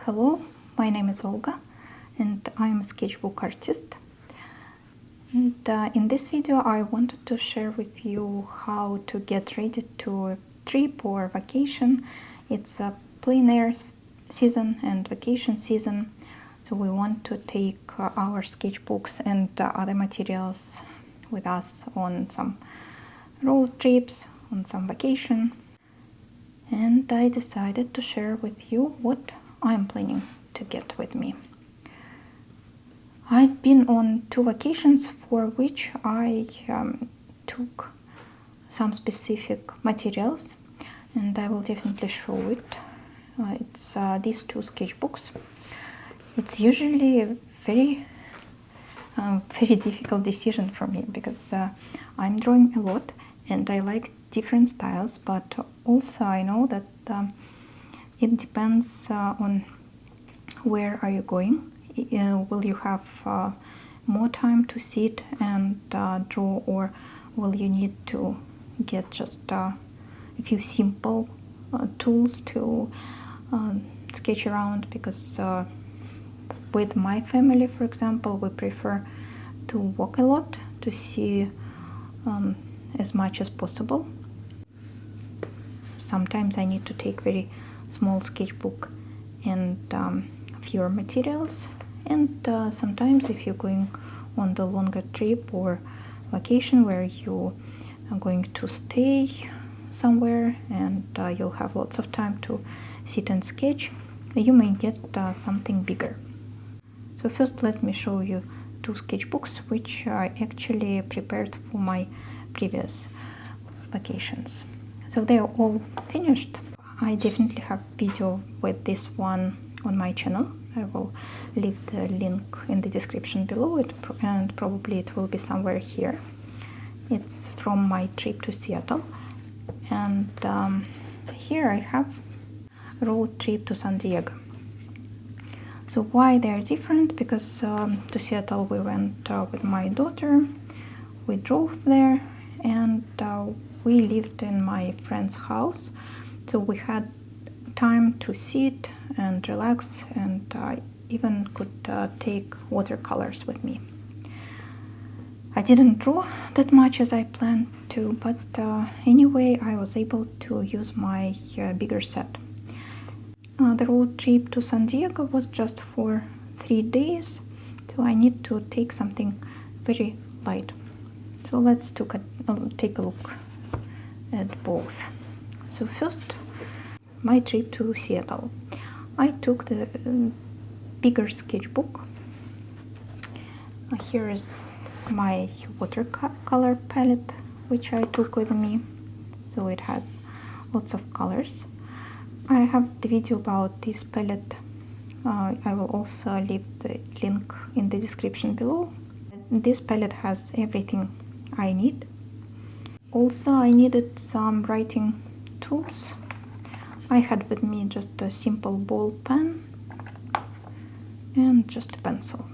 Hello, my name is Olga and I'm a sketchbook artist. And in this video I wanted to share with you how to get ready to a trip or vacation. It's a plein air season and vacation season, so we want to take our sketchbooks and other materials with us on some road trips, on some vacation. And I decided to share with you what I'm planning to get with me. I've been on 2 vacations for which I took some specific materials, and I will definitely show it. It's these 2 sketchbooks. It's usually a very difficult decision for me because I'm drawing a lot and I like different styles, but also I know that it depends on where are you going. Will you have more time to sit and draw, or will you need to get just a few simple tools to sketch around? Because with my family, for example, we prefer to walk a lot to see as much as possible. Sometimes I need to take very small sketchbook and fewer materials, and sometimes if you're going on the longer trip or vacation where you are going to stay somewhere and you'll have lots of time to sit and sketch, you may get something bigger. So first let me show you 2 sketchbooks which I actually prepared for my previous vacations. So they are all finished. I definitely have video with this one on my channel. I will leave the link in the description below it, and probably it will be somewhere here. It's from my trip to Seattle, and here I have road trip to San Diego. So why they're different? Because to Seattle we went with my daughter, we drove there, and we lived in my friend's house, so we had time to sit and relax, and I even could take watercolors with me. I didn't draw that much as I planned to, but anyway I was able to use my bigger set. The road trip to San Diego was just for 3 days, so I need to take something very light. So let's take a look at both. So first, my trip to Seattle. I took the bigger sketchbook. Here is my watercolor palette which I took with me, so it has lots of colors. I have the video about this palette. I will also leave the link in the description below. This palette has everything I need. Also I needed some writing tools. I had with me just a simple ball pen and just a pencil.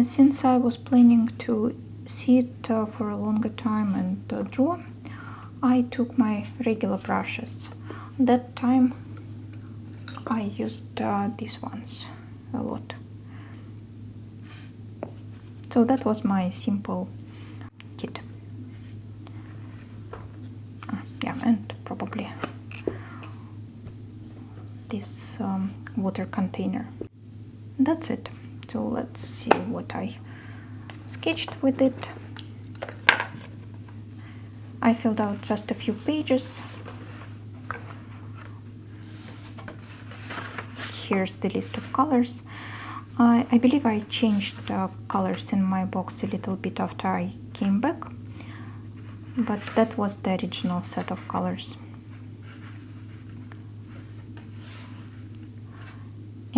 Since I was planning to sit for a longer time and draw, I took my regular brushes. That time I used these ones a lot. So that was my simple kit. Yeah, and probably this water container. That's it. So let's see what I sketched with it. I filled out just a few pages. Here's the list of colors. I believe I changed colors in my box a little bit after I came back, but that was the original set of colors.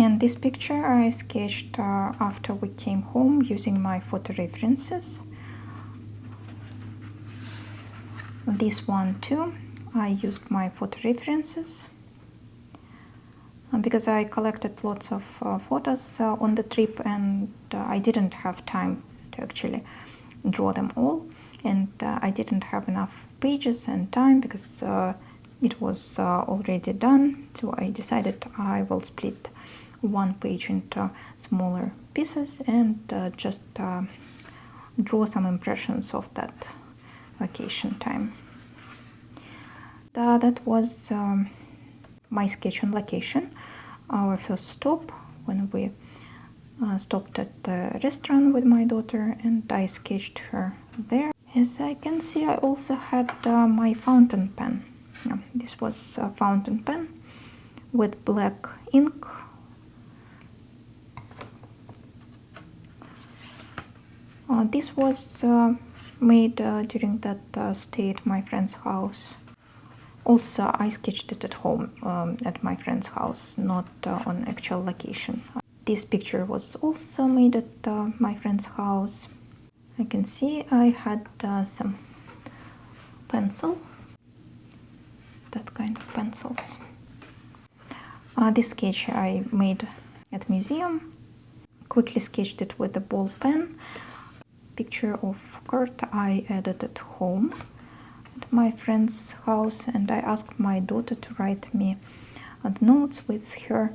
And this picture I sketched after we came home using my photo references. This one too, I used my photo references because I collected lots of photos on the trip, and I didn't have time to actually draw them all, and I didn't have enough pages and time because it was already done, so I decided I will split one page into smaller pieces and just draw some impressions of that vacation time. That was my sketch on location, our first stop when we stopped at the restaurant with my daughter, and I sketched her there. As I can see, I also had my fountain pen. This was a fountain pen with black ink. This was made during that stay at my friend's house. Also, I sketched it at home at my friend's house, not on actual location. This picture was also made at my friend's house. I can see I had some pencil, that kind of pencils. This sketch I made at museum. Quickly sketched it with a ball pen. Picture of Kurt I added at home at my friend's house, and I asked my daughter to write me the notes with her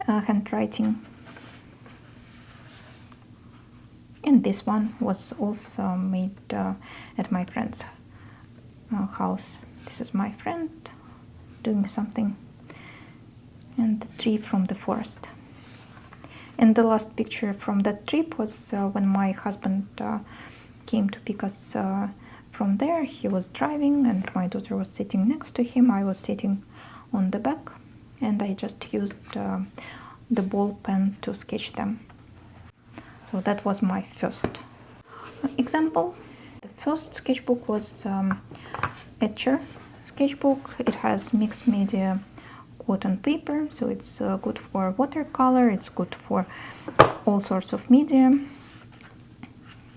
handwriting. And this one was also made at my friend's house. This is my friend doing something, and the tree from the forest. And the last picture from that trip was when my husband came to pick us from there. He was driving and my daughter was sitting next to him. I was sitting on the back, and I just used the ball pen to sketch them. So that was my first example. The first sketchbook was Ochre sketchbook. It has mixed media cotton paper, so it's good for watercolor, it's good for all sorts of media.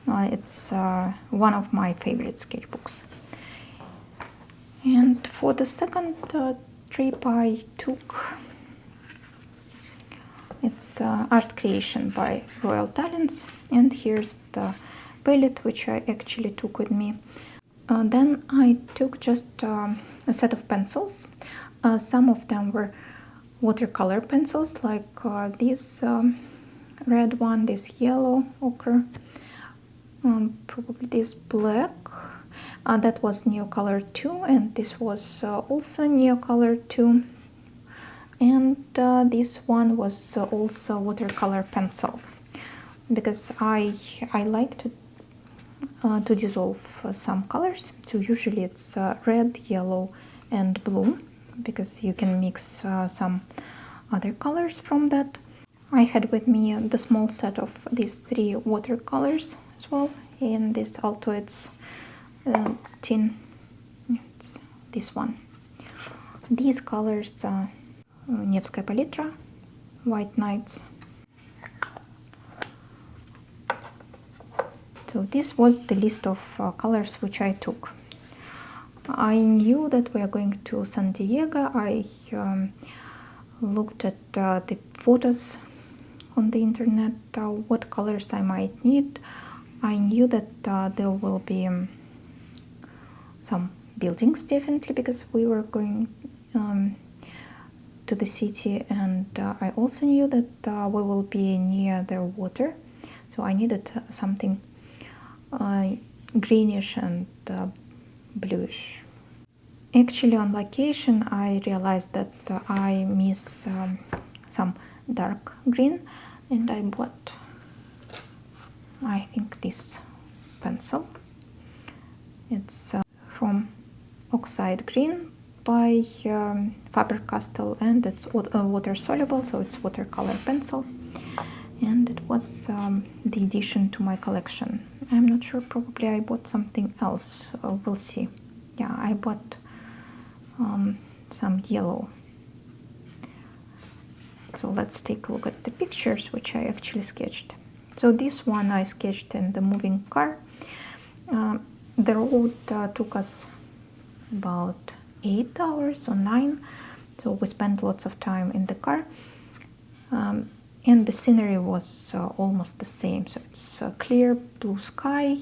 It's one of my favorite sketchbooks. And for the second trip I took, it's art creation by Royal Talents, and here's the palette which I actually took with me. Then I took just a set of pencils. Some of them were watercolor pencils, like this red one, this yellow ochre, probably this black. That was Neocolor 2, and this was also Neocolor 2. And this one was also watercolor pencil, because I like to dissolve some colors. So usually it's red, yellow, and blue, because you can mix some other colors from that. I had with me the small set of these 3 watercolors as well in this Altoids tin. It's this one. These colors Nevskaya Palitra, White Nights. So this was the list of colors which I took. I knew that we are going to San Diego. I looked at the photos on the internet, what colors I might need. I knew that there will be some buildings, definitely, because we were going to the city, and I also knew that we will be near the water, so I needed something greenish and bluish. Actually, on location, I realized that I miss some dark green, and I bought, I think, this pencil. It's from Oxide Green by Faber-Castell, and it's water soluble, so it's watercolor pencil. And it was the addition to my collection. I'm not sure, probably I bought something else, we'll see. Yeah, I bought some yellow. So let's take a look at the pictures which I actually sketched. So this one I sketched in the moving car. The road took us about 8 hours or 9, so we spent lots of time in the car. And the scenery was almost the same, so it's clear blue sky,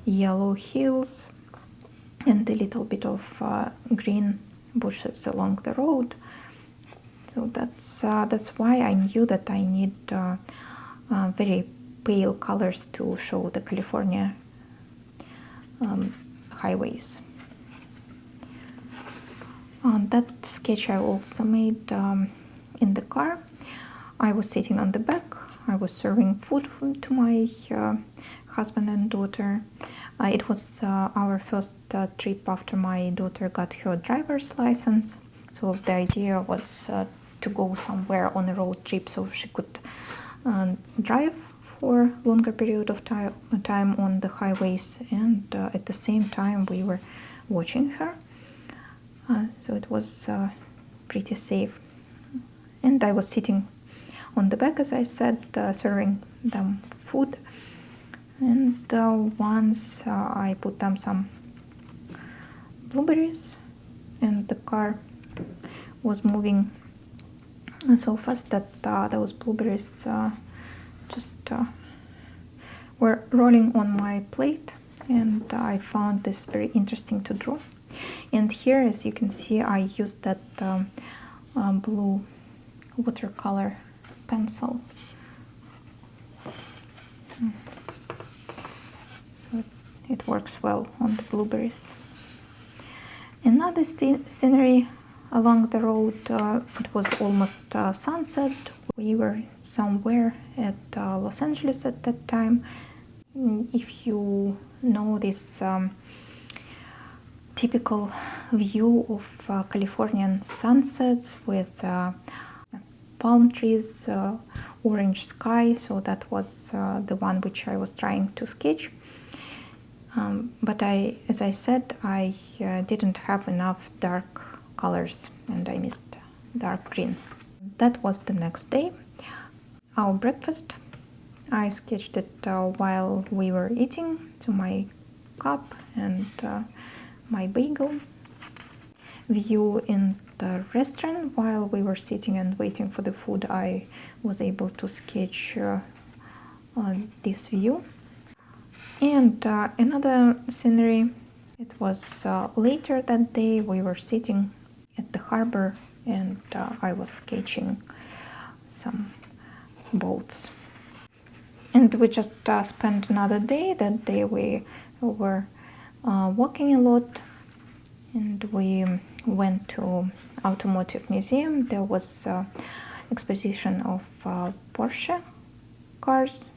yellow hills, and a little bit of green bushes along the road. So that's why I knew that I need very pale colors to show the California highways. That sketch I also made in the car. I was sitting on the back. I was serving food to my husband and daughter. It was our first trip after my daughter got her driver's license. So the idea was to go somewhere on a road trip so she could drive for longer period of time on the highways, and at the same time we were watching her. So it was pretty safe. And I was sitting on the back, as I said, serving them food. And once I put them some blueberries, and the car was moving so fast that those blueberries just were rolling on my plate, and I found this very interesting to draw. And here, as you can see, I used that blue watercolor pencil. So it works well on the blueberries. Another scenery along the road, it was almost sunset. We were somewhere at Los Angeles at that time. If you know this typical view of Californian sunsets with palm trees, orange sky, so that was the one which I was trying to sketch. But as I said, I didn't have enough dark colors and I missed dark green. That was the next day. Our breakfast, I sketched it while we were eating, to my cup and my bagel. View in the restaurant, while we were sitting and waiting for the food, I was able to sketch this view. And another scenery, it was later that day. We were sitting at the harbor and I was sketching some boats. And we just spent another day. That day we were walking a lot, and we went to automotive museum. There was exposition of Porsche cars.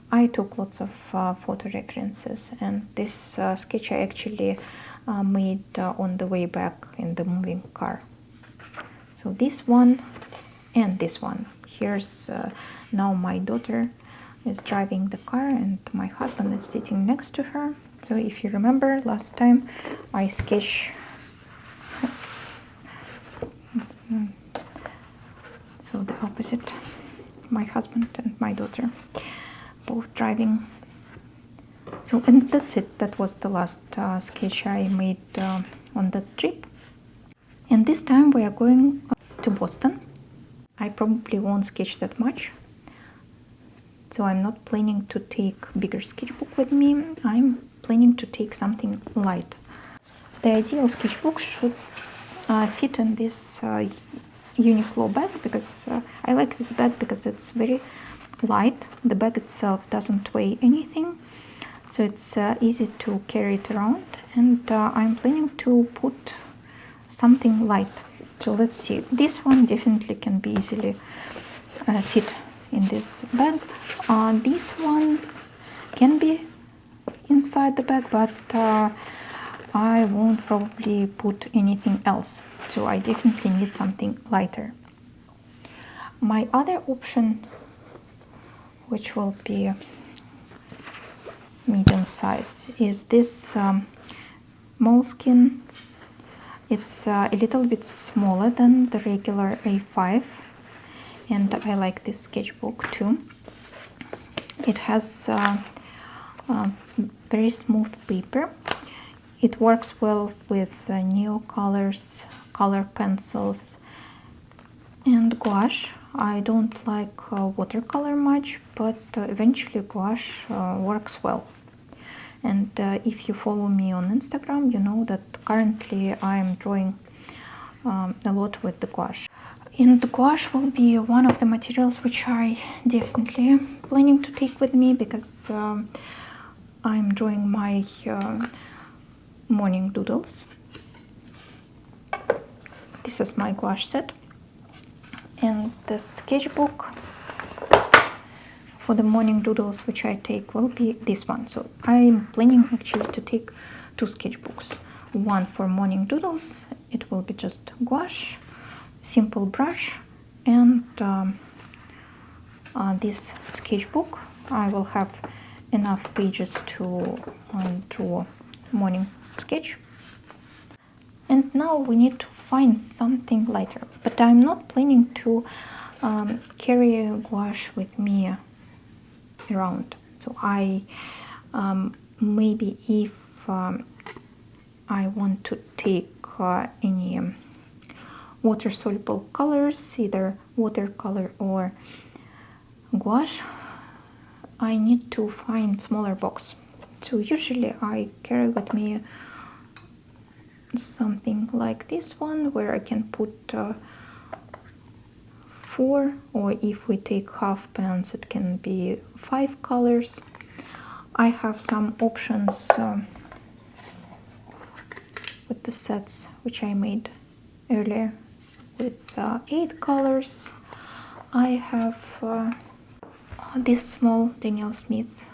I took lots of photo references, and this sketch I actually made on the way back in the moving car. So this one and this one. Here's now my daughter is driving the car and my husband is sitting next to her. So if you remember last time I sketched so the opposite, my husband and my daughter both driving. So, and that's it. That was the last sketch I made on that trip. And this time we are going to Boston. I probably won't sketch that much, so I'm not planning to take bigger sketchbook with me. I'm planning to take something light. The ideal sketchbook should fit in this Uniqlo bag, because I like this bag because it's very light. The bag itself doesn't weigh anything, so it's easy to carry it around, and I'm planning to put something light. So let's see. This one definitely can be easily fit in this bag. This one can be inside the bag, but I won't probably put anything else, so I definitely need something lighter. My other option, which will be medium size, is this moleskin. It's a little bit smaller than the regular A5, and I like this sketchbook too. It has very smooth paper. It works well with neo colors, color pencils, and gouache. I don't like watercolor much, but eventually gouache works well. And if you follow me on Instagram, you know that currently I am drawing a lot with the gouache. And the gouache will be one of the materials which I definitely planning to take with me, because I'm drawing my morning doodles. This is my gouache set, and the sketchbook for the morning doodles which I take will be this one. So I'm planning actually to take 2 sketchbooks. One for morning doodles, it will be just gouache, simple brush, and this sketchbook I will have enough pages to draw morning sketch. And now we need to find something lighter, but I'm not planning to carry gouache with me around. So I maybe if I want to take any water soluble colors, either watercolor or gouache, I need to find smaller box. So usually I carry with me something like this one, where I can put 4, or if we take half pans it can be 5 colors. I have some options with the sets which I made earlier with 8 colors. I have this small Daniel Smith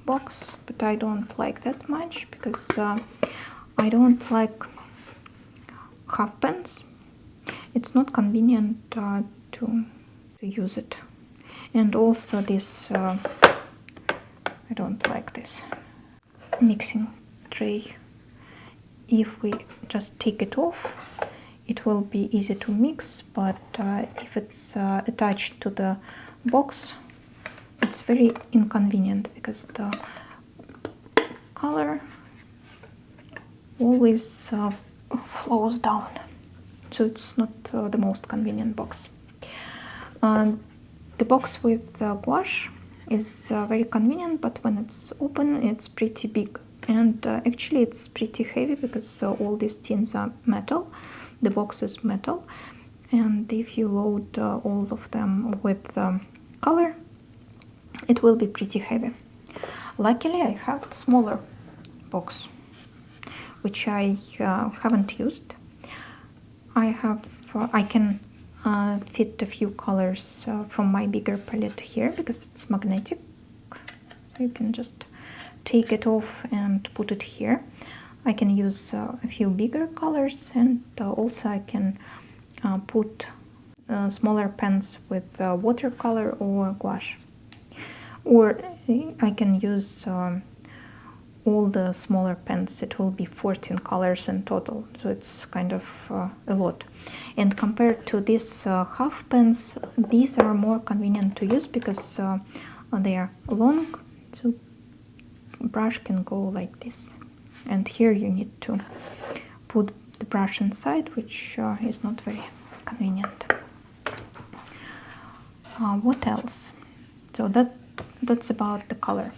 box, but I don't like that much because I don't like half pans. It's not convenient to use it. And also this, I don't like this mixing tray. If we just take it off, it will be easy to mix, but if it's attached to the box, it's very inconvenient because the color always flows down. So it's not the most convenient box. The box with gouache is very convenient, but when it's open, it's pretty big. And actually it's pretty heavy because all these tins are metal. The box is metal. And if you load all of them with color, it will be pretty heavy. Luckily, I have the smaller box, which I haven't used. I can fit a few colors from my bigger palette here because it's magnetic. You can just take it off and put it here. I can use a few bigger colors, and also I can put smaller pens with watercolor or gouache. Or I can use all the smaller pens. It will be 14 colors in total, so it's kind of a lot. And compared to these half pens, these are more convenient to use because they are long, so brush can go like this. And here you need to put the brush inside, which is not very convenient. What else? So that's about the color.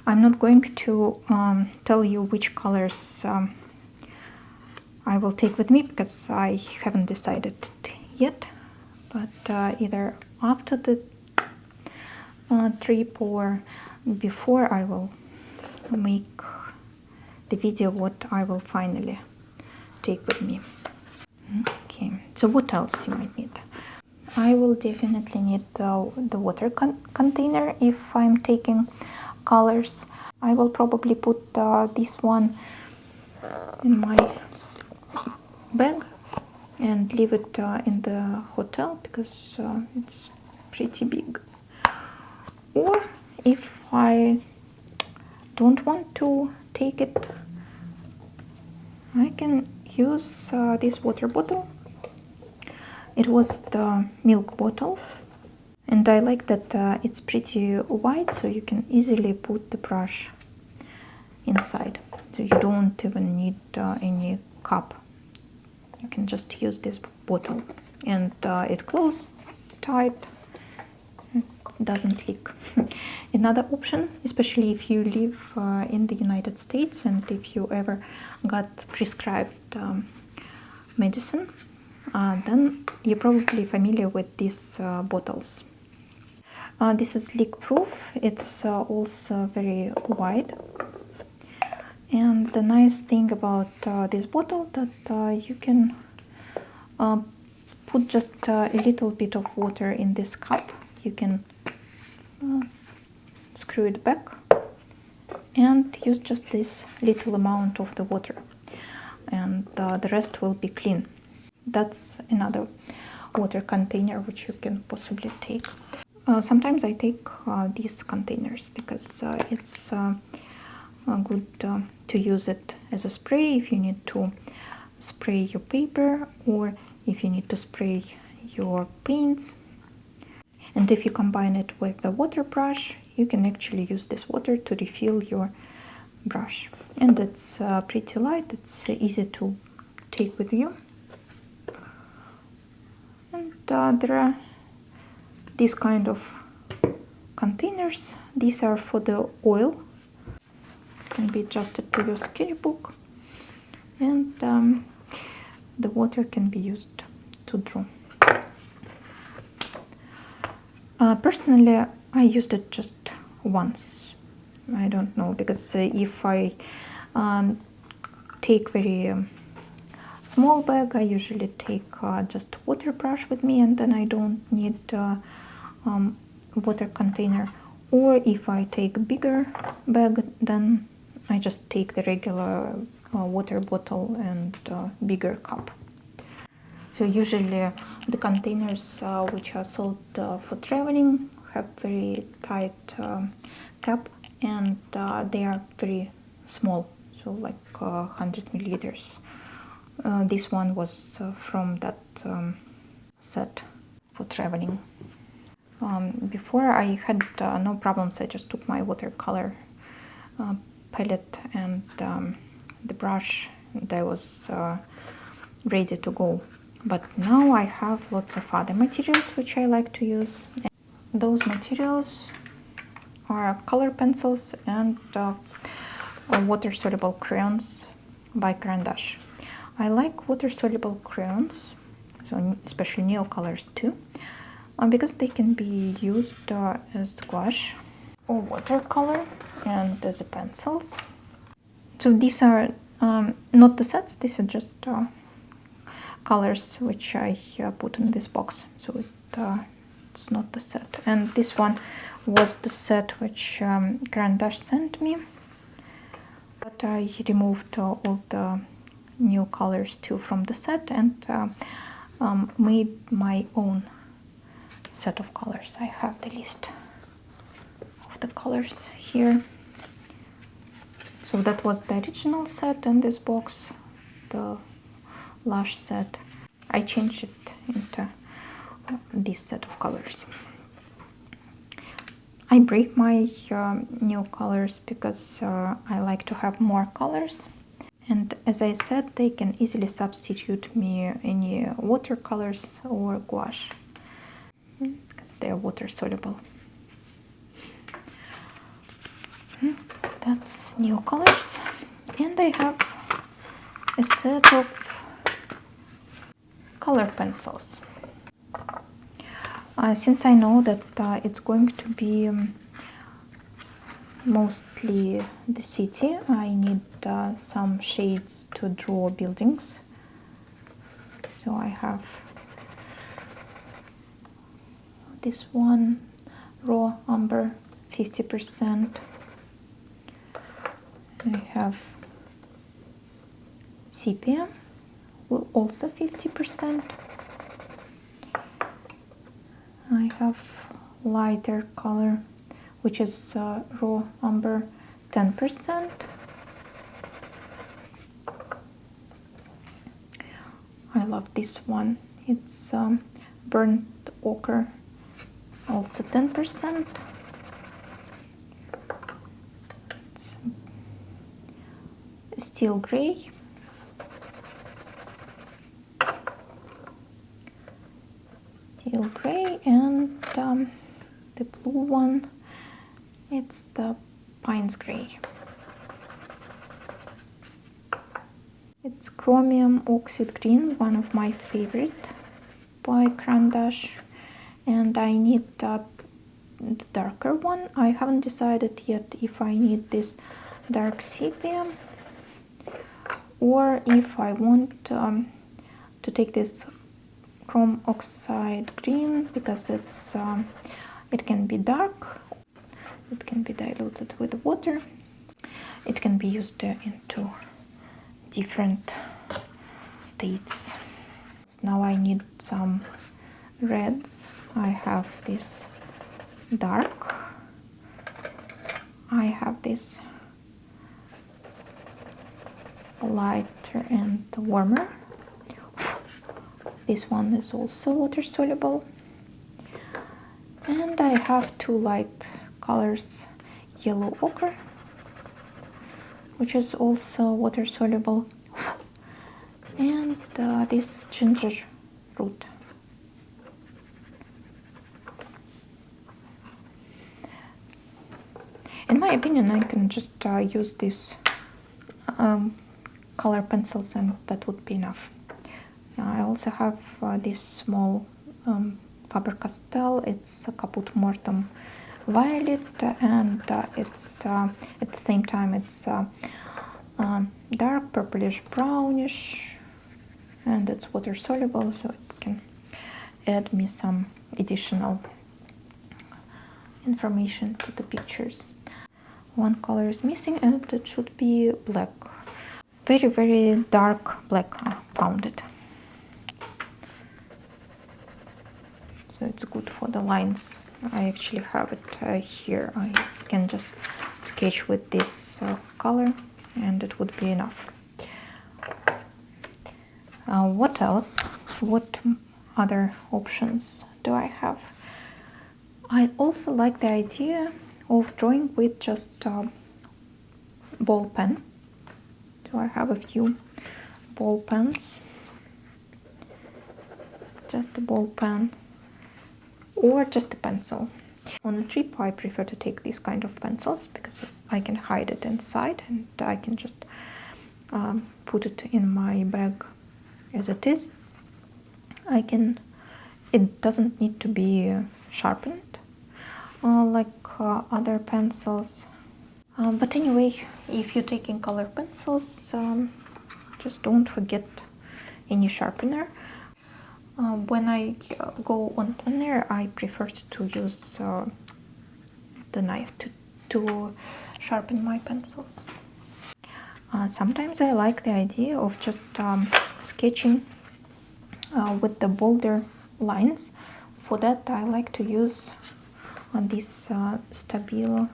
I'm not going to tell you which colors I will take with me because I haven't decided yet, but either after the trip or before, I will make the video what I will finally take with me. Okay, so what else you might need? I will definitely need the water container if I'm taking colors. I will probably put this one in my bag and leave it in the hotel because it's pretty big. Or if I don't want to take it, I can use this water bottle. It was the milk bottle, and I like that it's pretty wide, so you can easily put the brush inside. So you don't even need any cup. You can just use this bottle, and it closes tight. It doesn't leak. Another option, especially if you live in the United States and if you ever got prescribed medicine, then you're probably familiar with these bottles. This is leak proof. It's also very wide. And the nice thing about this bottle that you can put just a little bit of water in this cup. You can screw it back and use just this little amount of the water, and the rest will be clean. That's another water container which you can possibly take. Sometimes I take these containers because it's good to use it as a spray if you need to spray your paper or if you need to spray your paints. And if you combine it with the water brush, you can actually use this water to refill your brush. And it's pretty light, it's easy to take with you. And there are these kind of containers. These are for the oil. Can be adjusted to your sketchbook, and the water can be used to draw. Personally, I used it just once. I don't know, because if I take very small bag, I usually take just water brush with me, and then I don't need water container. Or if I take a bigger bag, then I just take the regular water bottle and bigger cup. So usually the containers which are sold for traveling have very tight cap, and they are very small, so like 100 milliliters. This one was from that set for traveling. Before I had no problems. I just took my watercolor palette and the brush, and I was ready to go. But now I have lots of other materials which I like to use. Those materials are color pencils and water-soluble crayons by Carandash. I like water-soluble crayons, so especially neo colors too, because they can be used as gouache or watercolor and as pencils. So these are not the sets, these are just colors which I put in this box, so it's not the set. And this one was the set which Carandash sent me, but I removed all the new colors too from the set and made my own set of colors. I have the list of the colors here. So that was the original set in this box, the Lush set. I changed it into this set of colors. I break my new colors because I like to have more colors. And as I said, they can easily substitute me any watercolors or gouache because they are water soluble. That's new colors. And I have a set of color pencils. Since I know that it's going to be mostly the city, I need some shades to draw buildings. So I have this one, raw umber, 50%. I have sepia, also 50%. I have lighter color, which is raw umber, 10%. I love this one. It's burnt ochre, also 10%. It's steel gray. Steel gray, and the blue one, it's the Payne's gray. It's Chromium Oxide Green, one of my favorite by Crandash, and I need the darker one. I haven't decided yet if I need this dark sepia or if I want to take this Chrome Oxide Green, because it's it can be dark, it can be diluted with water, it can be used into different states. Now I need some reds. I have this dark, I have this lighter and warmer. This one is also water soluble, and I have two light colors, yellow ochre, which is also water soluble, and this ginger root. In my opinion, I can just use these color pencils and that would be enough. I also have this small Faber-Castell. It's a Caput Mortem Violet, and it's at the same time it's dark purplish brownish, and it's water soluble, so it can add me some additional information to the pictures. One color is missing, and it should be black. Very, very dark black. I found it. So it's good for the lines. I actually have it here. I can just sketch with this color and it would be enough. What else? What other options do I have? I also like the idea of drawing with just ball pen. So I have a few ball pens. Just a ball pen or just a pencil. On a trip I prefer to take these kind of pencils because I can hide it inside and I can just put it in my bag as it is. It doesn't need to be sharpened like other pencils. But anyway, if you're taking color pencils, just don't forget any sharpener. When I go on plein air, I prefer to use the knife to sharpen my pencils. Sometimes I like the idea of just sketching with the bolder lines. For that, I like to use these Stabilo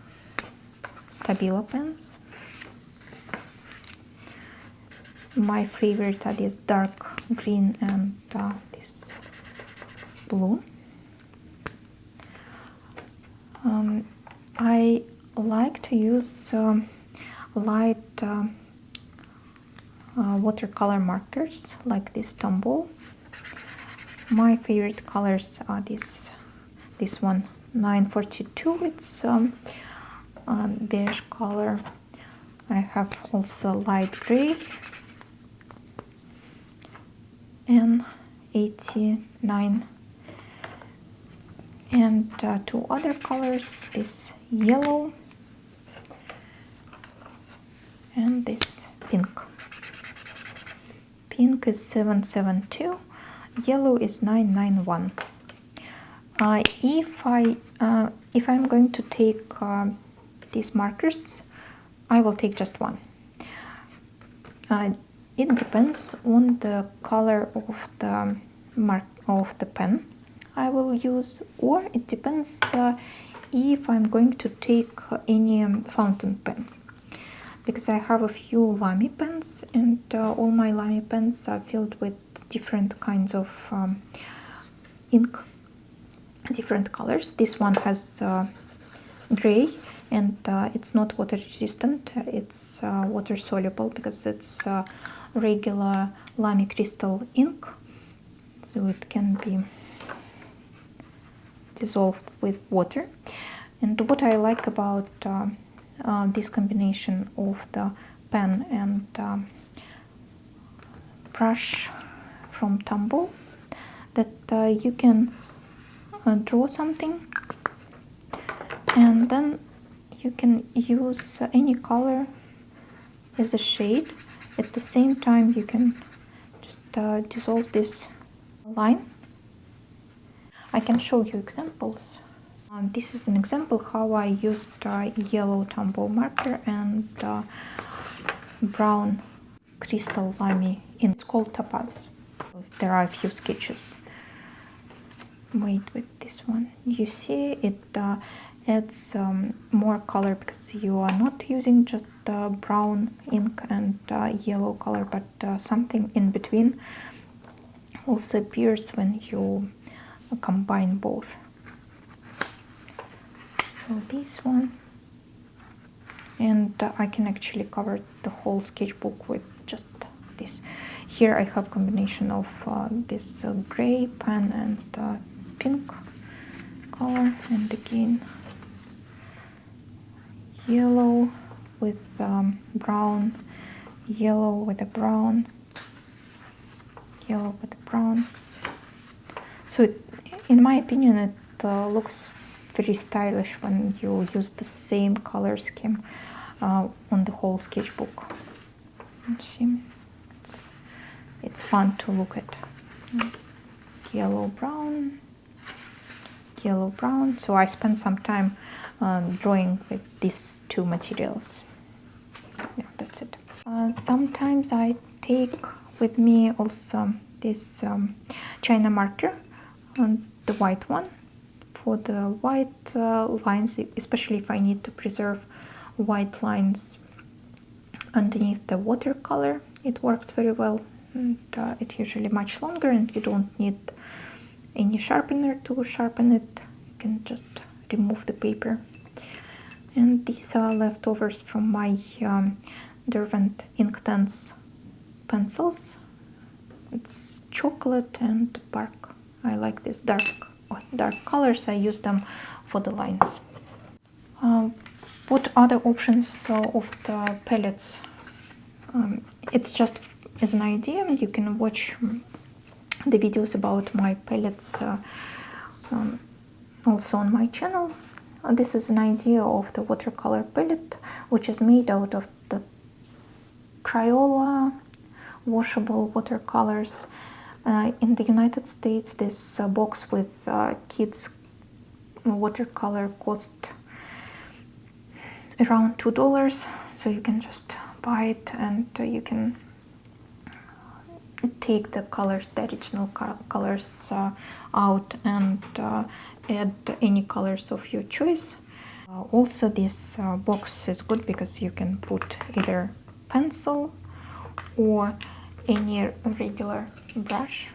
pens. My favorite are these dark green and this blue. I like to use light watercolor markers like this Tombow. My favorite colors are this one 942. It's beige color. I have also light gray and 89, and two other colors, this yellow and this pink. Pink is 772, yellow is 991. If I'm going to take these markers, I will take just one. It depends on the color of the pen I will use, or it depends if I'm going to take any fountain pen, because I have a few Lamy pens and all my Lamy pens are filled with different kinds of ink, different colors. This one has gray, and it's not water resistant, it's water soluble because it's regular Lamy crystal ink, so it can be dissolved with water. And what I like about this combination of the pen and brush from Tumble that you can draw something, and then you can use any color as a shade. At the same time, you can just dissolve this line. I can show you examples. This is an example how I used yellow Tumble marker and brown crystal limey ink. It's called Topaz. There are a few sketches made with this one. You see it adds more color because you are not using just brown ink and yellow color, but something in between also appears when you combine both. So this one, and I can actually cover the whole sketchbook with just this. Here I have combination of this gray pen and pink color, and again yellow with brown, yellow with a brown, yellow with a brown. So in my opinion, it looks very stylish when you use the same color scheme on the whole sketchbook. See, it's fun to look at. Yellow brown, yellow brown. So I spent some time drawing with these two materials. Yeah, that's it. Sometimes I take with me also this China marker, the white one, for the white lines, especially if I need to preserve white lines underneath the watercolor. It works very well, and it's usually much longer, and you don't need any sharpener to sharpen it. You can just remove the paper. And these are leftovers from my Derwent Inktense pencils. It's chocolate and bark. I like this dark colors. I use them for the lines. What other options of the palettes? It's just as an idea. You can watch the videos about my palettes also on my channel. This is an idea of the watercolor palette, which is made out of the Crayola washable watercolors. In the United States, this box with kids watercolor cost around $2, so you can just buy it, and you can take the colors, the original colors out, and add any colors of your choice. Also, this box is good because you can put either pencil or any regular brush,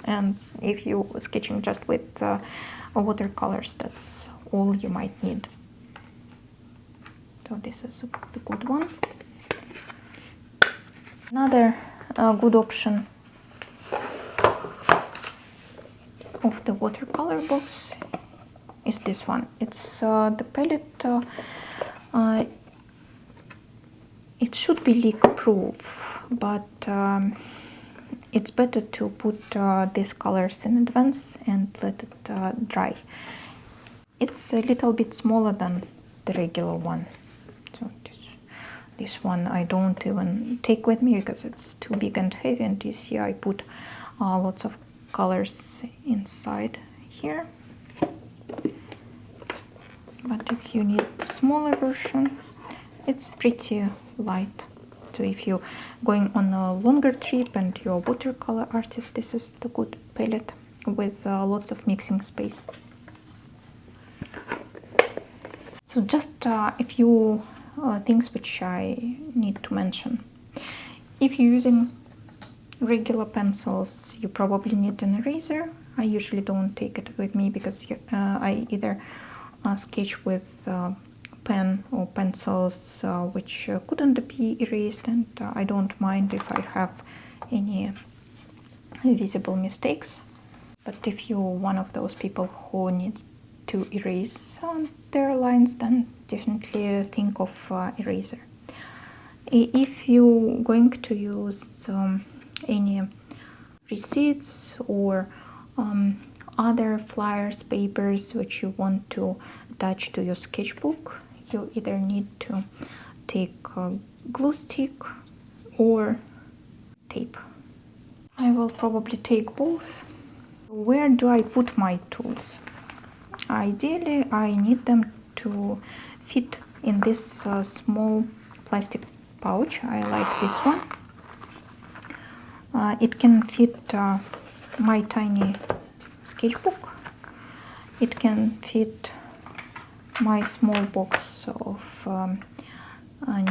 and if you're sketching just with watercolors, that's all you might need. So this is the good one. Another good option of the watercolor box is this one. It's the palette. It should be leak proof, but it's better to put these colors in advance and let it dry. It's a little bit smaller than the regular one. So this one I don't even take with me because it's too big and heavy, and you see I put lots of colors inside here. But if you need a smaller version, it's pretty light. So if you're going on a longer trip and you're a watercolor artist, this is the good palette with lots of mixing space. So just a few things which I need to mention. If you're using regular pencils, you probably need an eraser. I usually don't take it with me because I either sketch with pen or pencils which couldn't be erased, and I don't mind if I have any visible mistakes. But if you're one of those people who needs to erase their lines, then definitely think of eraser. If you're going to use any receipts or other flyers, papers which you want to attach to your sketchbook, you either need to take a glue stick or tape. I will probably take both. Where do I put my tools? Ideally, I need them to fit in this small plastic pouch. I like this one. It can fit my tiny sketchbook. It can fit my small box of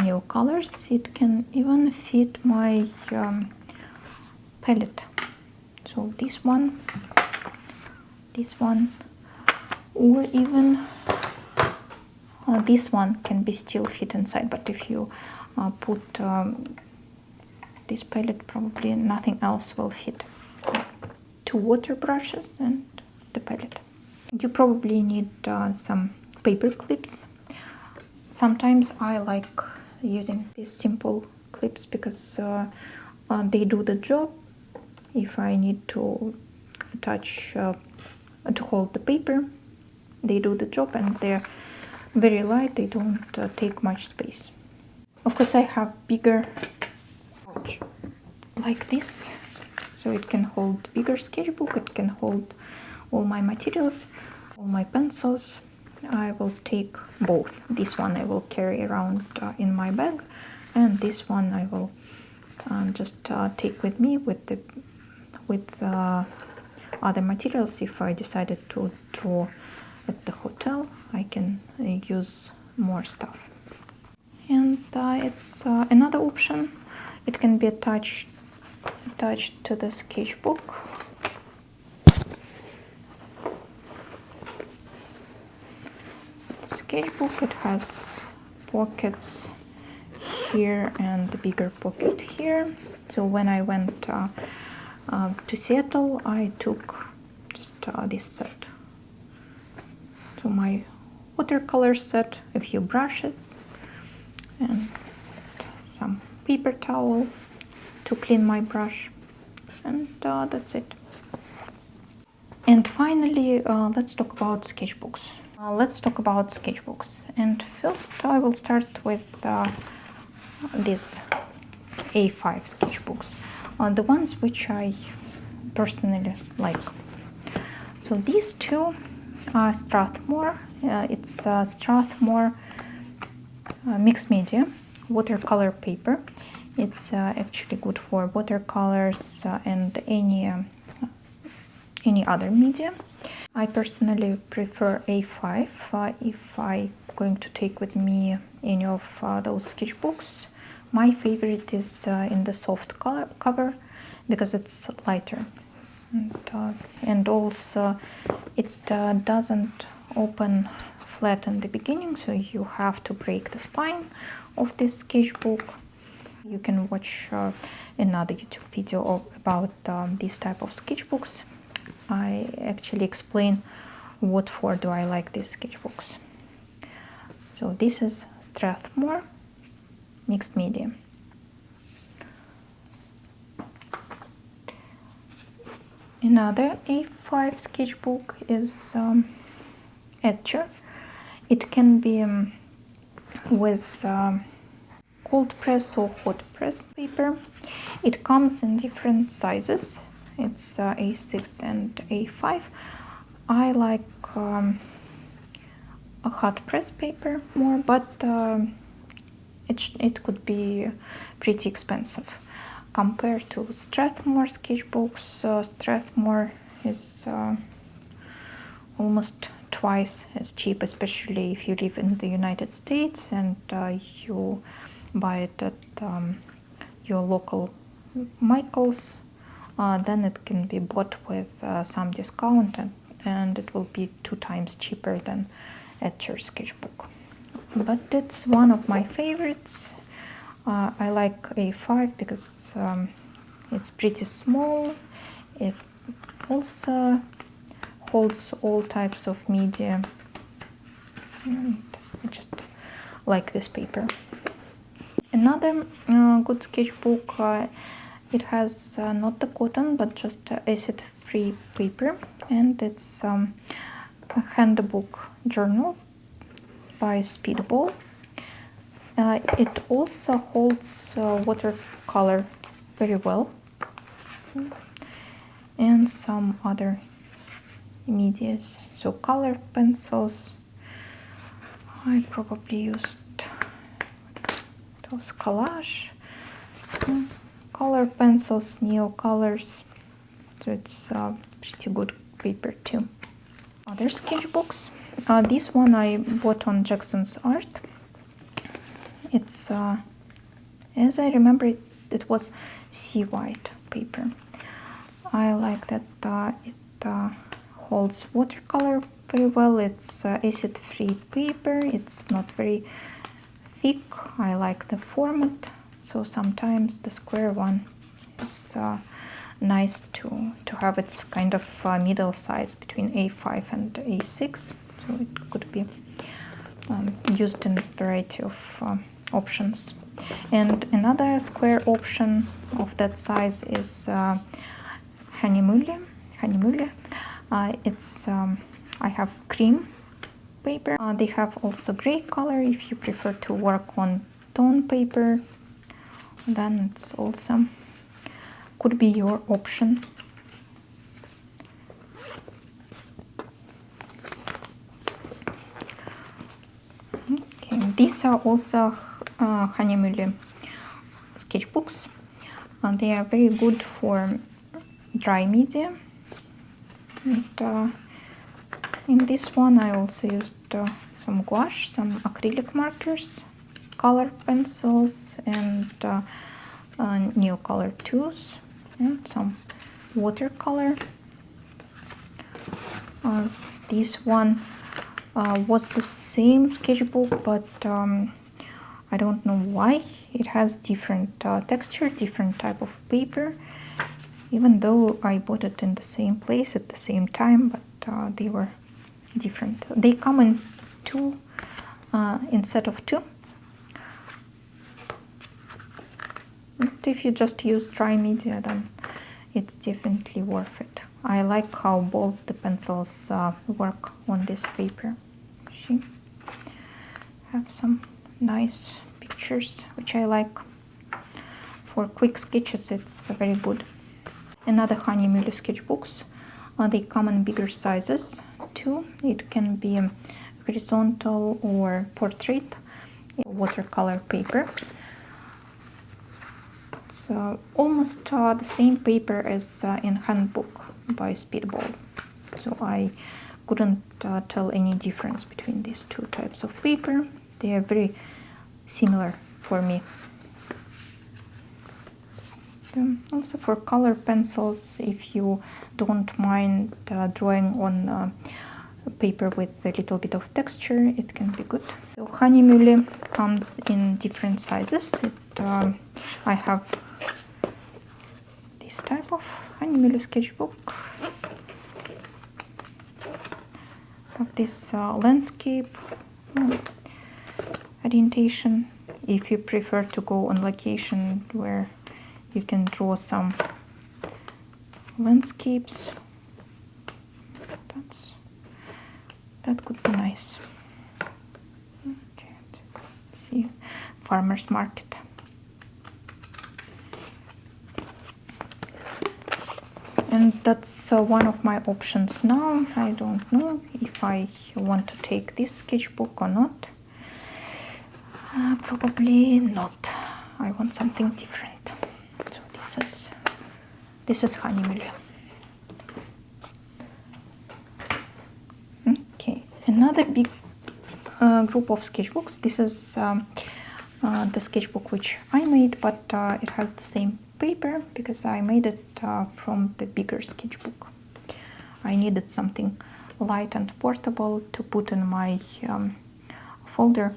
new colors. It can even fit my palette. So this one, or even this one can be still fit inside. But if you put this palette, probably nothing else will fit. 2 water brushes and the palette. You probably need some paper clips. Sometimes I like using these simple clips because they do the job. If I need to attach to hold the paper, they do the job, and they're very light. They don't take much space. Of course, I have bigger pouch like this, so it can hold bigger sketchbook. It can hold all my materials, all my pencils. I will take both. This one I will carry around in my bag, and this one I will just take with me with other materials. If I decided to draw at the hotel, I can use more stuff. And it's another option. It can be attached to the sketchbook. The sketchbook, it has pockets here and the bigger pocket here. So when I went to Seattle, I took just this set. So my watercolor set, a few brushes, and some paper towel to clean my brush, and that's it. And finally, let's talk about sketchbooks. And first I will start with these A5 sketchbooks, the ones which I personally like. So these two are Strathmore. It's Strathmore mixed media watercolor paper. It's actually good for watercolors and any other media. I personally prefer A5 if I'm going to take with me any of those sketchbooks. My favorite is in the soft cover because it's lighter, and also it doesn't open flat in the beginning, so you have to break the spine of this sketchbook. You can watch another YouTube video about these type of sketchbooks. I actually explain what for do I like these sketchbooks. So this is Strathmore mixed media. Another A5 sketchbook is Etcher. It can be with cold press or hot press paper. It comes in different sizes. It's A6 and A5. I like a hot press paper more, but it could be pretty expensive compared to Strathmore sketchbooks. Strathmore is almost twice as cheap, especially if you live in the United States and you buy it at your local Michael's. Then it can be bought with some discount, and it will be 2 times cheaper than Etcher sketchbook. But it's one of my favorites. I like A5 because it's pretty small. It also holds all types of media, and I just like this paper. Another good sketchbook, it has not the cotton but just acid-free paper, and it's a handbook journal by Speedball. It also holds watercolor very well, and some other medias. So color pencils, I probably used those collage, color pencils, neo colors, so it's pretty good paper too. Other sketchbooks, this one I bought on Jackson's Art. It's as I remember it was sea white paper. I like that it holds watercolor very well. It's acid-free paper. It's not very thick. I like the format, so sometimes the square one is nice to have. It's kind of middle size between A5 and A6, so it could be used in a variety of options. And another square option of that size is Hahnemühle. It's I have cream paper. They have also gray color. If you prefer to work on tone paper, then it's also could be your option. Okay, these are also Hahnemühle sketchbooks. They are very good for dry media. And in this one I also used some gouache, some acrylic markers, color pencils, and Neocolor tools, and some watercolor. This one was the same sketchbook, but I don't know why. It has different texture, different type of paper, even though I bought it in the same place at the same time, but they were different. They come in two instead of two. But if you just use dry media, then it's definitely worth it. I like how bold the pencils work on this paper. See, have some nice pictures, which I like. For quick sketches, it's very good. Another Hahnemühle sketchbooks. They come in bigger sizes too. It can be horizontal or portrait, watercolor paper. It's almost the same paper as in handbook by Speedball. So I couldn't tell any difference between these two types of paper. They are very similar for me. Also for color pencils, if you don't mind drawing on paper with a little bit of texture, it can be good. So Hahnemühle comes in different sizes. I have this type of Hahnemühle sketchbook. Have this landscape orientation. If you prefer to go on location where you can draw some landscapes, that could be nice. Okay. See, farmers market. And that's one of my options now. I don't know if I want to take this sketchbook or not. Probably not. I want something different. So this is Hahnemühle. Okay, another big group of sketchbooks. This is the sketchbook which I made, but it has the same paper because I made it from the bigger sketchbook. I needed something light and portable to put in my folder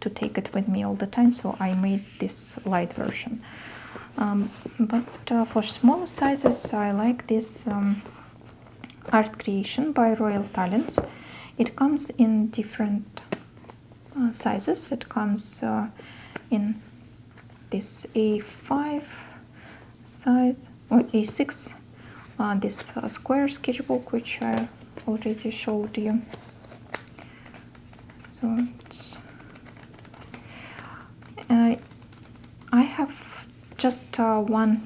to take it with me all the time, so I made this light version. But for smaller sizes, I like this Art Creation by Royal Talents. It comes in different sizes. It comes in this A5 size or A6, this square sketchbook which I already showed you. So it's, I have just one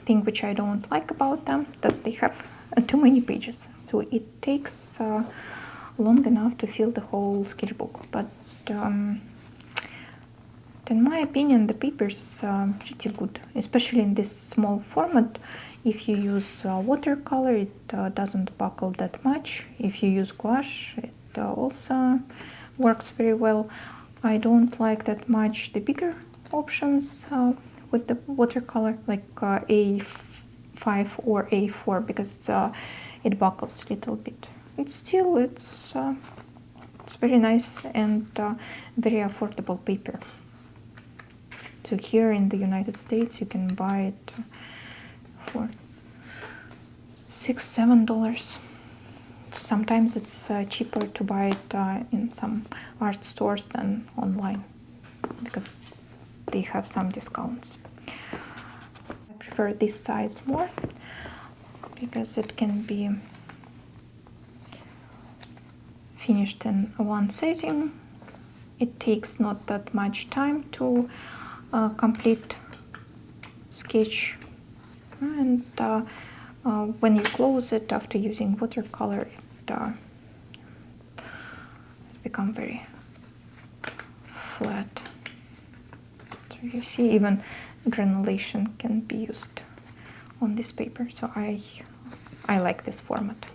thing which I don't like about them, that they have too many pages. So it takes long enough to fill the whole sketchbook. But in my opinion, the paper is pretty good, especially in this small format. If you use watercolor, it doesn't buckle that much. If you use gouache, it also works very well. I don't like that much the bigger options with the watercolor, like A5 or A4, because it buckles a little bit. It's still, it's very nice and very affordable paper. So here in the United States, you can buy it for $6–7. Sometimes it's cheaper to buy it in some art stores than online, because they have some discounts. I prefer this size more because it can be finished in one sitting. It takes not that much time to complete sketch, and when you close it after using watercolor, it becomes very flat. So you see, even granulation can be used on this paper. So I like this format.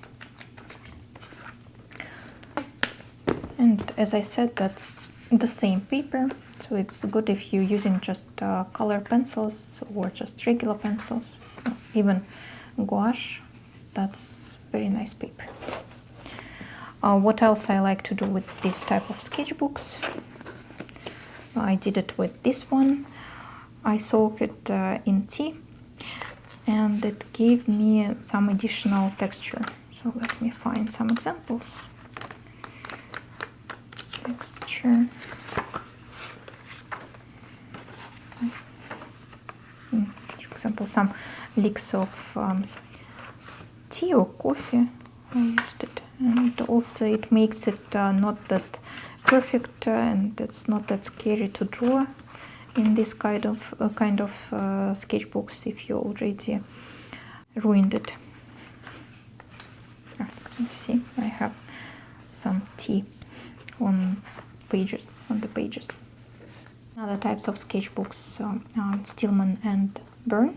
And as I said, that's the same paper, so it's good if you're using just color pencils or just regular pencils, even gouache. That's very nice paper. What else I like to do with this type of sketchbooks? I did it with this one. I soaked it in tea, and it gave me some additional texture. So let me find some examples. Texture. For example, some leaks of tea or coffee. I used it, and also it makes it not that perfect, and it's not that scary to draw in this kind of sketchbooks if you already ruined it. You see, I have some tea on the pages. Other types of sketchbooks, Stillman and Byrne.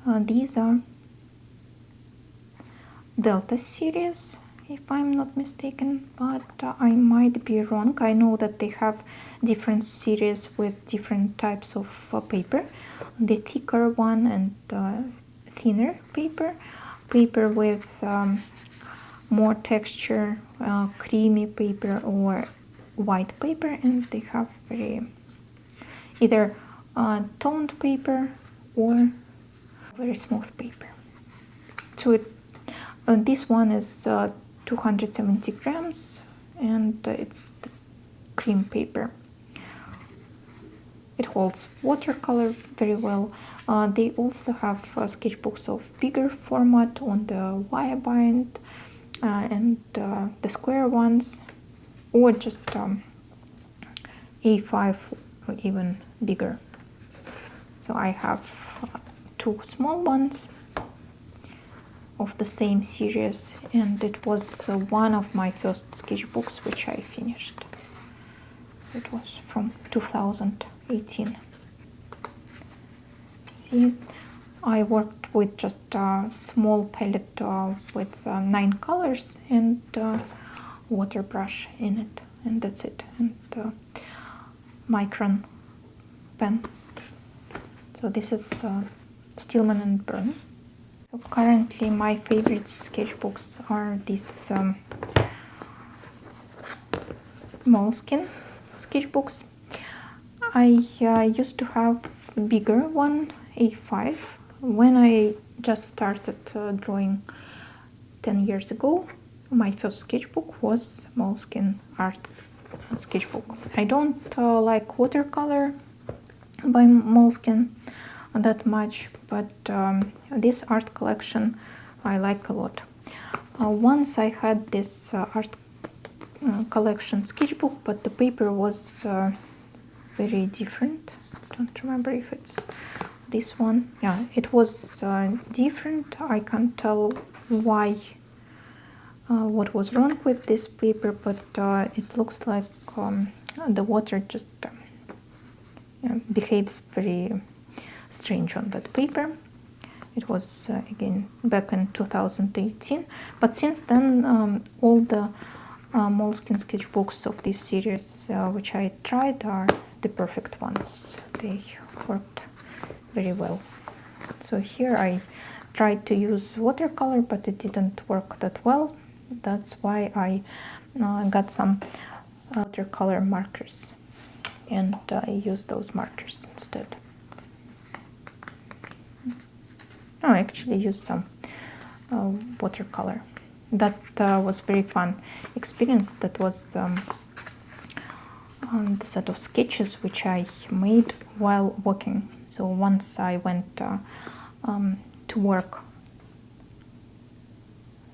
These are Delta series, if I'm not mistaken, but I might be wrong. I know that they have different series with different types of paper. The thicker one and thinner paper with more texture, creamy paper or white paper, and they have either toned paper or very smooth paper. So this one is 270 grams, and it's the cream paper. It holds watercolor very well. They also have sketchbooks of bigger format on the wire bind and the square ones, or just A5 or even bigger. So I have two small ones of the same series, and it was one of my first sketchbooks which I finished. It was from 2018. See, I worked with just a small palette with 9 colors and water brush in it, and that's it, and micron pen. So this is Stillman and Byrne. So currently my favorite sketchbooks are these Moleskine sketchbooks. I used to have bigger one, A5, when I just started drawing 10 years ago. My first sketchbook was Moleskine Art sketchbook. I don't like watercolor by Moleskine that much, but this art collection I like a lot. Once I had this art collection sketchbook, but the paper was very different. I don't remember if it's this one. Yeah, it was different. I can't tell why, what was wrong with this paper, but it looks like the water just behaves very strange on that paper. It was again back in 2018, but since then all the Moleskine sketchbooks of this series which I tried are the perfect ones. They worked very well. So here I tried to use watercolor, but it didn't work that well. That's why I got some watercolor markers, and I used those markers instead. I actually used some watercolor. That was very fun experience. That was the set of sketches which I made while walking. So once I went to work,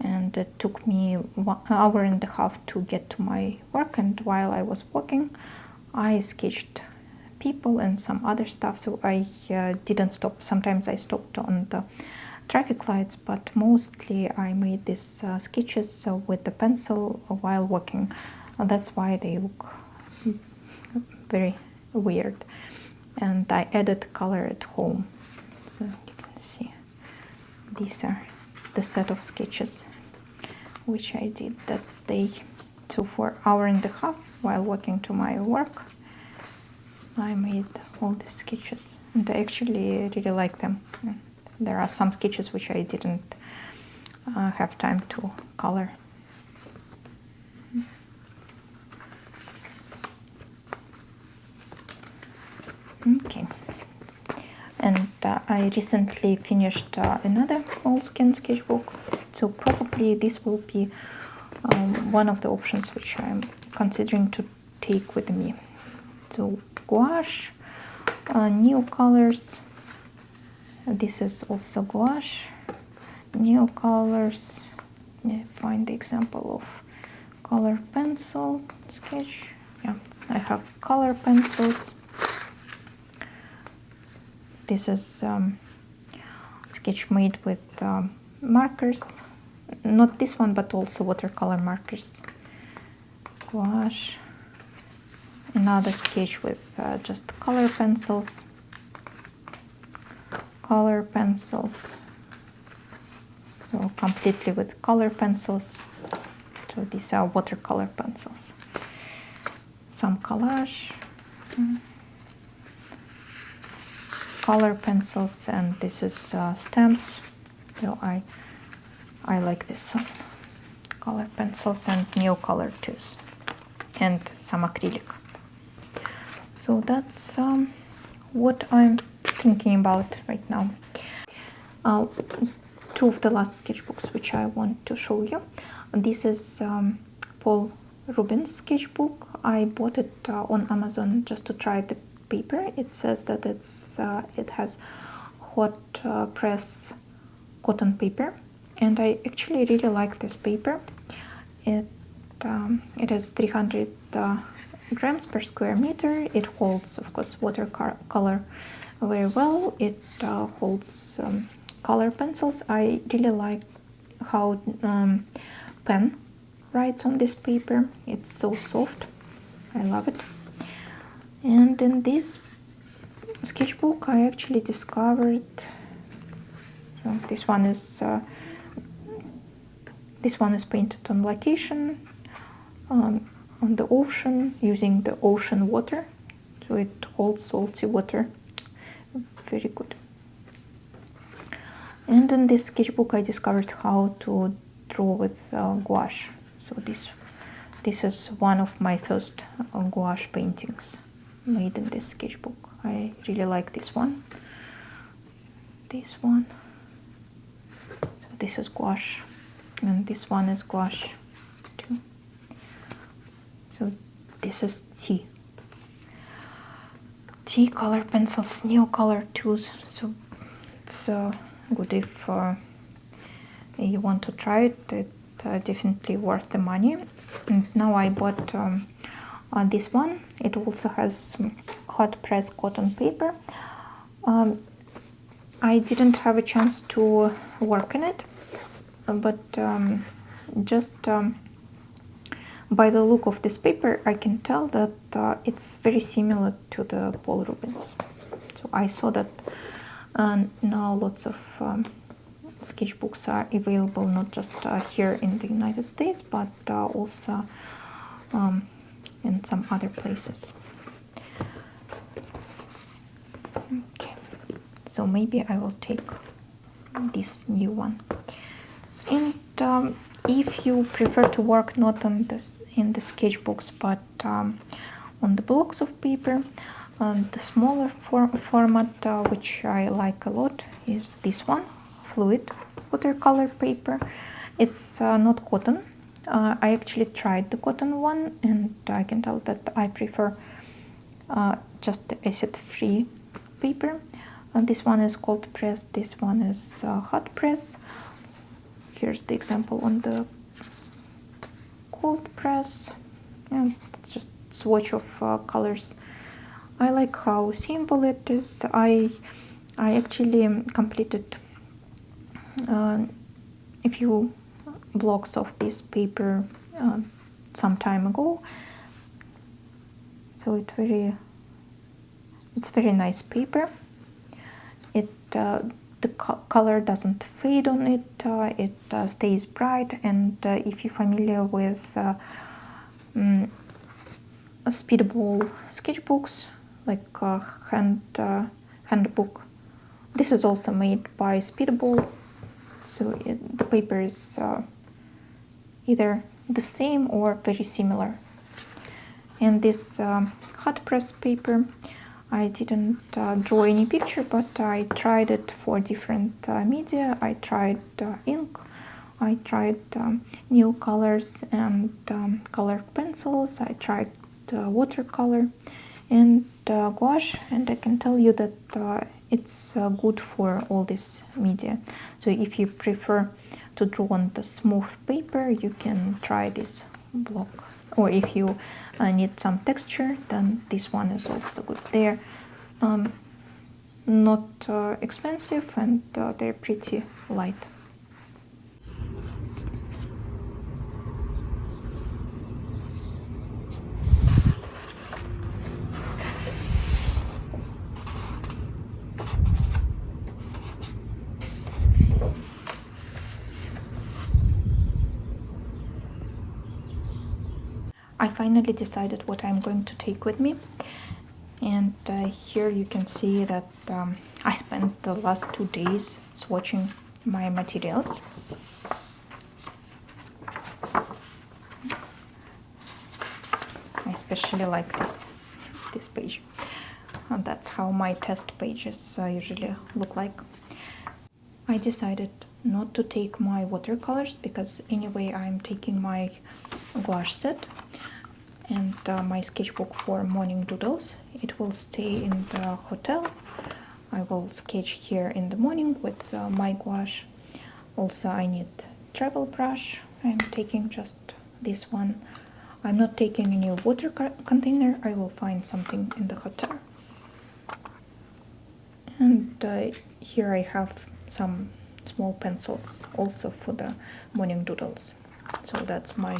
and it took me 1 hour and a half to get to my work, and while I was walking I sketched people and some other stuff, so I didn't stop. Sometimes I stopped on the traffic lights, but mostly I made these sketches with the pencil while walking. That's why they look very weird, and I added color at home. So you can see these are the set of sketches which I did that day. So for 1 hour and a half while walking to my work, I made all these sketches, and I actually really like them. There are some sketches which I didn't have time to color. Okay, and I recently finished another Moleskine sketchbook, so probably this will be one of the options which I'm considering to take with me. So gouache, new colors. This is also gouache, new colors. Let me find the example of color pencil sketch. Yeah, I have color pencils. This is sketch made with markers, not this one, but also watercolor markers. Gouache. Another sketch with just color pencils. Color pencils. So completely with color pencils. So these are watercolor pencils. Some collage. Color pencils, and this is stamps. So I like this one. Color pencils and new color too, and some acrylic. So that's what I'm thinking about right now. Two of the last sketchbooks which I want to show you. This is Paul Rubens sketchbook. I bought it on Amazon just to try the paper. It says that it has hot press cotton paper, and I actually really like this paper. It is 300 grams per square meter. It holds, of course, watercolor very well. It holds color pencils. I really like how pen writes on this paper. It's so soft. I love it. And in this sketchbook I actually discovered, so this one is painted on location, on the ocean, using the ocean water, so it holds salty water very good. And in this sketchbook I discovered how to draw with gouache. So this is one of my first gouache paintings made in this sketchbook. I really like this one. This one. So this is gouache, and this one is gouache too. So this is T color pencils, Neo Color 2s, so it's good if you want to try it. It's definitely worth the money. And now I bought this one. It also has hot press cotton paper. I didn't have a chance to work on it, but just by the look of this paper, I can tell that it's very similar to the Paul Rubens. So I saw that now lots of sketchbooks are available not just here in the United States, but also in some other places. Okay, so maybe I will take this new one. And if you prefer to work not on this in the sketchbooks but on the blocks of paper, the smaller format which I like a lot is this one, fluid watercolor paper. It's not cotton. I actually tried the cotton one, and I can tell that I prefer just the acid-free paper. This one is cold press, this one is hot press. Here's the example on the cold press, and it's just swatch of colors. I like how simple it is. I actually completed a few blocks of this paper some time ago, so it's very nice paper. It the color doesn't fade on it. It stays bright, and if you're familiar with speedable sketchbooks like handbook, this is also made by Speedable, so the paper is either the same or very similar. And this hot press paper, I didn't draw any picture, but I tried it for different media. I tried ink, I tried new colors and colored pencils, I tried watercolor and gouache, and I can tell you that it's good for all this media. So if you prefer to draw on the smooth paper, you can try this block. Or if you need some texture, then this one is also good. They're not expensive, and they're pretty light. I finally decided what I'm going to take with me, and here you can see that I spent the last 2 days swatching my materials. I especially like this page, and that's how my test pages usually look like. I decided not to take my watercolors because anyway I'm taking my gouache set and my sketchbook for morning doodles. It will stay in the hotel. I will sketch here in the morning with my gouache. Also I need travel brush. I'm taking just this one. I'm not taking any water container. I will find something in the hotel. And here I have some small pencils also for the morning doodles. So that's my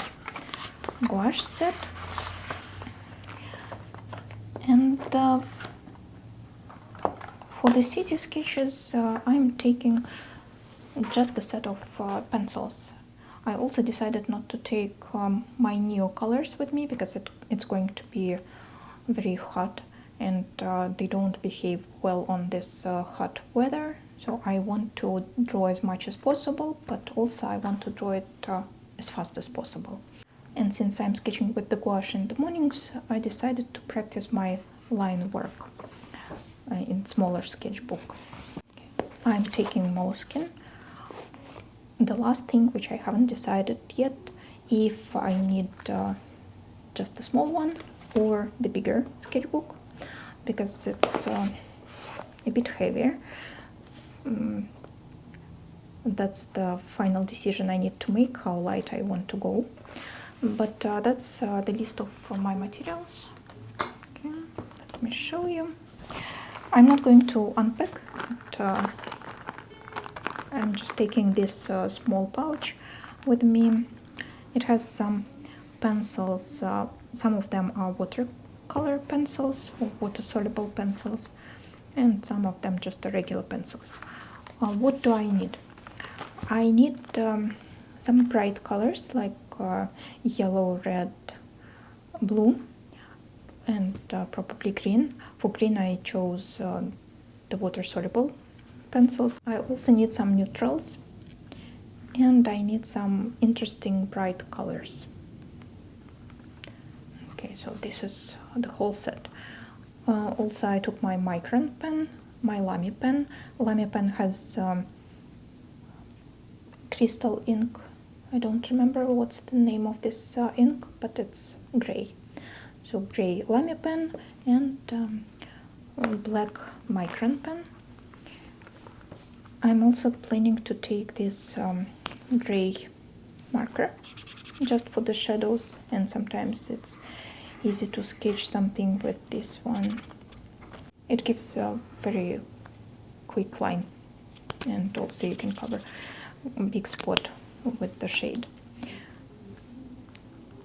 gouache set. And for the city sketches, I'm taking just a set of pencils. I also decided not to take my Neo colors with me because it's going to be very hot, and they don't behave well on this hot weather. So I want to draw as much as possible, but also I want to draw it as fast as possible. And since I'm sketching with the gouache in the mornings, I decided to practice my line work in smaller sketchbook. I'm taking moleskin. The last thing which I haven't decided yet, if I need just the small one or the bigger sketchbook, because it's a bit heavier. That's the final decision I need to make, how light I want to go. But that's the list of my materials. Okay, let me show you. I'm not going to unpack, but I'm just taking this small pouch with me. It has some pencils. Some of them are watercolor pencils or water-soluble pencils, and some of them just the regular pencils. What do I need? I need some bright colors like yellow, red, blue, and probably green. For green I chose the water-soluble pencils. I also need some neutrals, and I need some interesting bright colors. Okay, so this is the whole set. Also I took my micron pen, my Lamy pen. Lamy pen has crystal ink. I don't remember what's the name of this ink, but it's gray. So gray Lamy pen and black micron pen. I'm also planning to take this gray marker just for the shadows, and sometimes it's easy to sketch something with this one. It gives a very quick line, and also you can cover a big spot with the shade.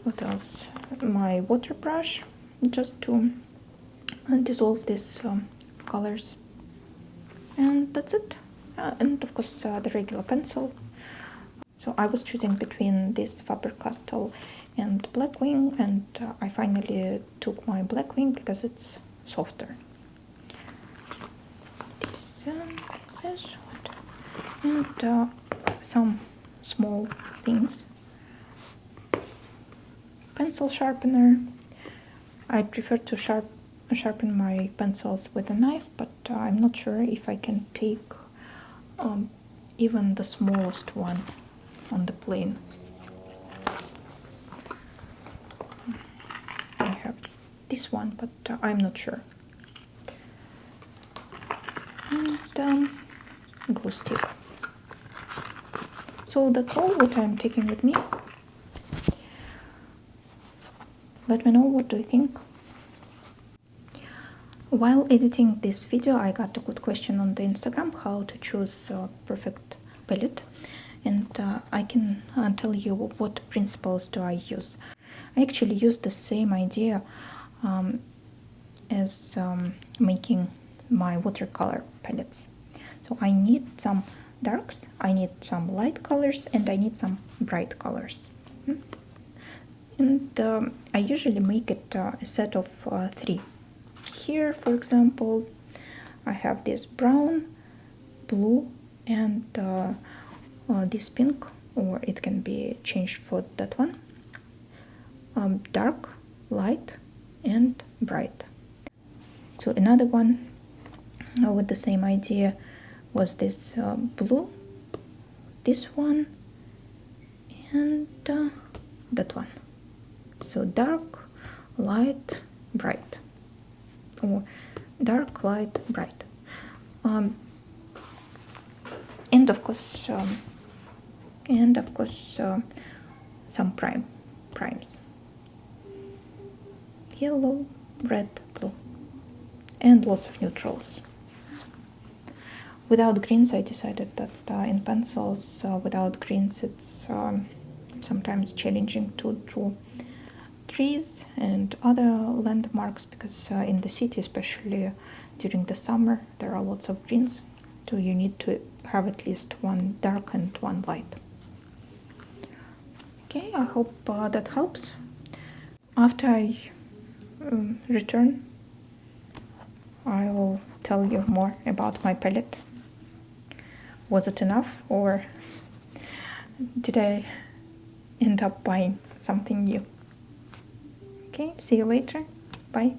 What else? My water brush, just to dissolve these colors, and that's it. And of course the regular pencil. So I was choosing between this Faber-Castell and Blackwing, and I finally took my Blackwing because it's softer. This and some small things. Pencil sharpener. I prefer to sharpen my pencils with a knife, but I'm not sure if I can take even the smallest one on the plane. I have this one, but I'm not sure. And glue stick. So that's all what I'm taking with me. Let me know, what do you think? While editing this video, I got a good question on the Instagram, how to choose a perfect palette. And I can tell you what principles do I use. I actually use the same idea as making my watercolor palettes. So I need some darks, I need some light colors, and I need some bright colors. And I usually make it a set of 3. Here, for example, I have this brown, blue, and this pink, or it can be changed for that one. Dark, light, and bright. So another one with the same idea was this blue, this one, and that one. So dark, light, bright, or dark, light, bright. And of course some primes. Yellow, red, blue, and lots of neutrals. Without greens, I decided that in pencils, without greens, it's sometimes challenging to draw trees and other landmarks, because in the city, especially during the summer, there are lots of greens, so you need to have at least one dark and one light. Okay, I hope that helps. After I return, I will tell you more about my palette. Was it enough, or did I end up buying something new? Okay, see you later. Bye.